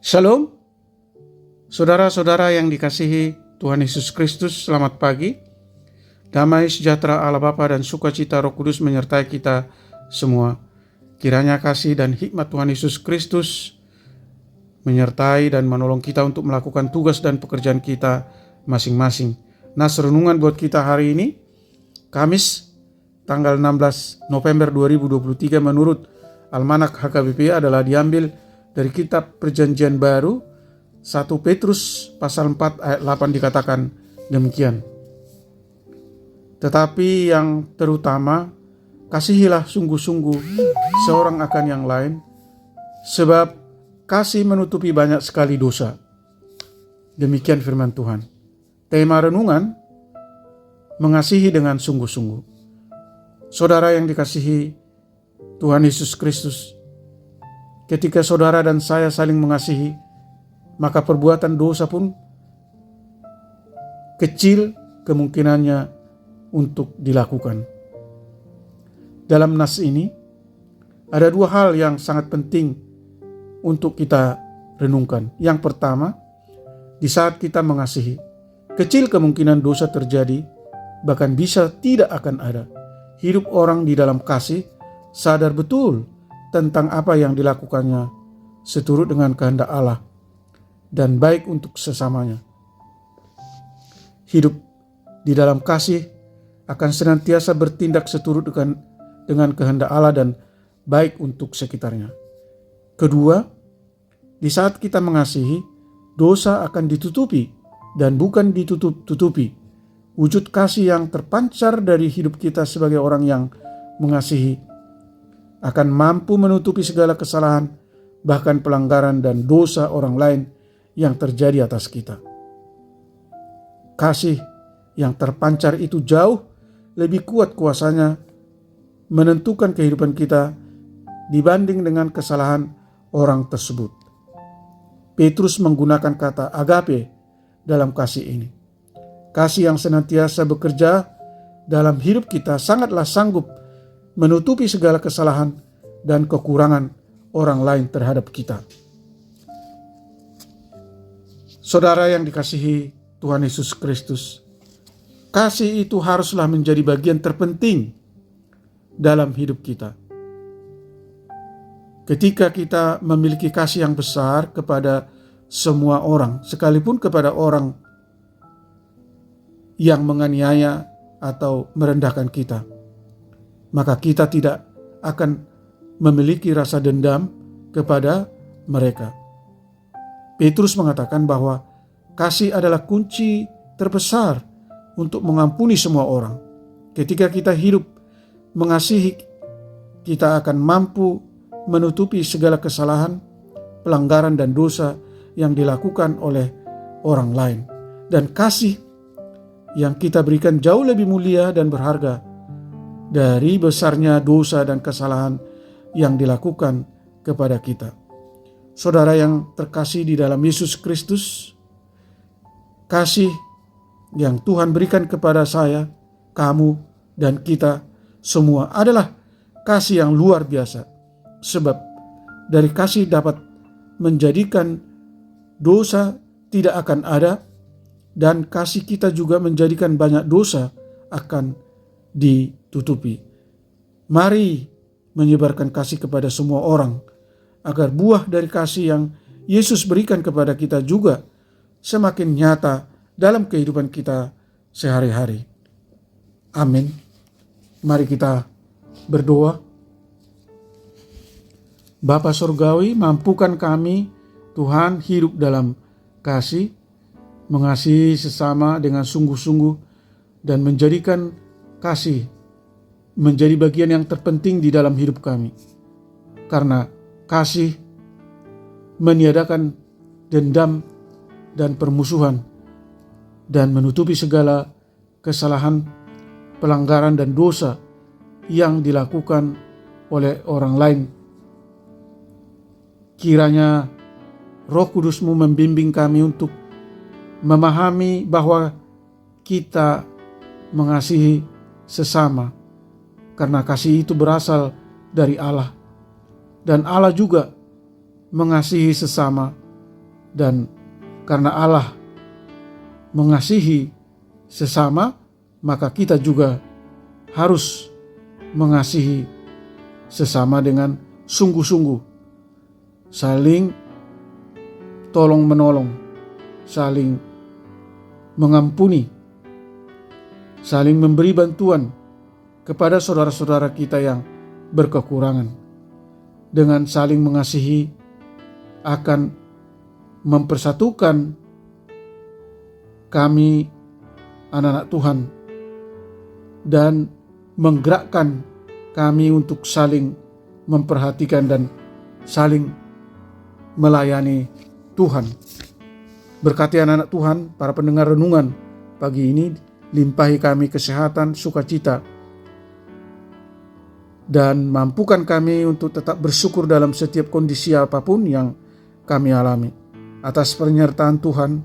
Shalom, saudara-saudara yang dikasihi Tuhan Yesus Kristus, selamat pagi. Damai sejahtera Allah Bapa dan sukacita Roh Kudus menyertai kita semua. Kiranya kasih dan hikmat Tuhan Yesus Kristus menyertai dan menolong kita untuk melakukan tugas dan pekerjaan kita masing-masing. Nah, renungan buat kita hari ini, Kamis, tanggal 16 November 2023 menurut Almanak HKBP adalah diambil dari kitab Perjanjian Baru, 1 Petrus pasal 4 ayat 8 dikatakan demikian. Tetapi yang terutama, kasihilah sungguh-sungguh seorang akan yang lain, sebab kasih menutupi banyak sekali dosa. Demikian firman Tuhan. Tema renungan, mengasihi dengan sungguh-sungguh. Saudara yang dikasihi Tuhan Yesus Kristus, ketika saudara dan saya saling mengasihi, maka perbuatan dosa pun kecil kemungkinannya untuk dilakukan. Dalam nas ini, ada dua hal yang sangat penting untuk kita renungkan. Yang pertama, di saat kita mengasihi, kecil kemungkinan dosa terjadi, bahkan bisa tidak akan ada. Hidup orang di dalam kasih, sadar betul tentang apa yang dilakukannya seturut dengan kehendak Allah dan baik untuk sesamanya. Hidup di dalam kasih akan senantiasa bertindak seturut dengan kehendak Allah dan baik untuk sekitarnya. Kedua, di saat kita mengasihi, dosa akan ditutupi dan bukan ditutup-tutupi. Wujud kasih yang terpancar dari hidup kita sebagai orang yang mengasihi akan mampu menutupi segala kesalahan, bahkan pelanggaran dan dosa orang lain yang terjadi atas kita. Kasih yang terpancar itu jauh lebih kuat kuasanya menentukan kehidupan kita dibanding dengan kesalahan orang tersebut. Petrus menggunakan kata agape dalam kasih ini. Kasih yang senantiasa bekerja dalam hidup kita sangatlah sanggup menutupi segala kesalahan dan kekurangan orang lain terhadap kita. Saudara yang dikasihi Tuhan Yesus Kristus, kasih itu haruslah menjadi bagian terpenting dalam hidup kita. Ketika kita memiliki kasih yang besar kepada semua orang, sekalipun kepada orang yang menganiaya atau merendahkan kita, maka kita tidak akan memiliki rasa dendam kepada mereka. Petrus mengatakan bahwa kasih adalah kunci terbesar untuk mengampuni semua orang. Ketika kita hidup mengasihi, kita akan mampu menutupi segala kesalahan, pelanggaran dan dosa yang dilakukan oleh orang lain. Dan kasih yang kita berikan jauh lebih mulia dan berharga dari besarnya dosa dan kesalahan yang dilakukan kepada kita. Saudara yang terkasih di dalam Yesus Kristus, kasih yang Tuhan berikan kepada saya, kamu, dan kita semua adalah kasih yang luar biasa. Sebab dari kasih dapat menjadikan dosa tidak akan ada, dan kasih kita juga menjadikan banyak dosa akan ditutupi. Mari menyebarkan kasih kepada semua orang, agar buah dari kasih yang Yesus berikan kepada kita juga semakin nyata dalam kehidupan kita sehari-hari. Amin. Mari kita berdoa. Bapa Surgawi, mampukan kami Tuhan hidup dalam kasih, mengasihi sesama dengan sungguh-sungguh, dan menjadikan kasih menjadi bagian yang terpenting di dalam hidup kami. Karena kasih meniadakan dendam dan permusuhan dan menutupi segala kesalahan, pelanggaran dan dosa yang dilakukan oleh orang lain. Kiranya Roh Kudus-Mu membimbing kami untuk memahami bahwa kita mengasihi sesama, karena kasih itu berasal dari Allah, dan Allah juga mengasihi sesama Dan karena Allah mengasihi sesama, maka kita juga harus mengasihi sesama dengan sungguh-sungguh, saling tolong menolong, saling mengampuni, saling memberi bantuan kepada saudara-saudara kita yang berkekurangan. Dengan saling mengasihi akan mempersatukan kami anak-anak Tuhan dan menggerakkan kami untuk saling memperhatikan dan saling melayani Tuhan. Berkati anak-anak Tuhan, para pendengar renungan pagi ini, limpahi kami kesehatan, sukacita, dan mampukan kami untuk tetap bersyukur dalam setiap kondisi apapun yang kami alami. Atas penyertaan Tuhan,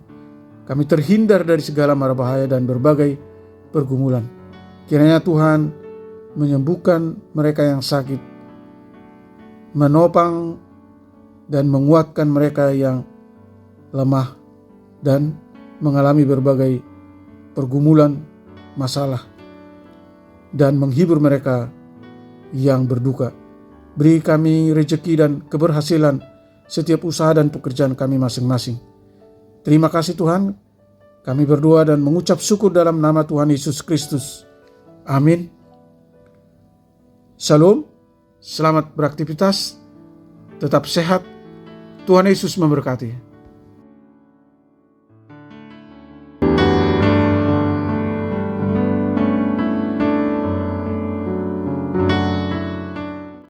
kami terhindar dari segala mara bahaya dan berbagai pergumulan. Kiranya Tuhan menyembuhkan mereka yang sakit, menopang dan menguatkan mereka yang lemah dan mengalami berbagai pergumulan, masalah, dan menghibur mereka yang berduka. Beri kami rezeki dan keberhasilan setiap usaha dan pekerjaan kami masing-masing. Terima kasih Tuhan, kami berdoa dan mengucap syukur dalam nama Tuhan Yesus Kristus. Amin. Shalom, selamat beraktivitas, tetap sehat, Tuhan Yesus memberkati.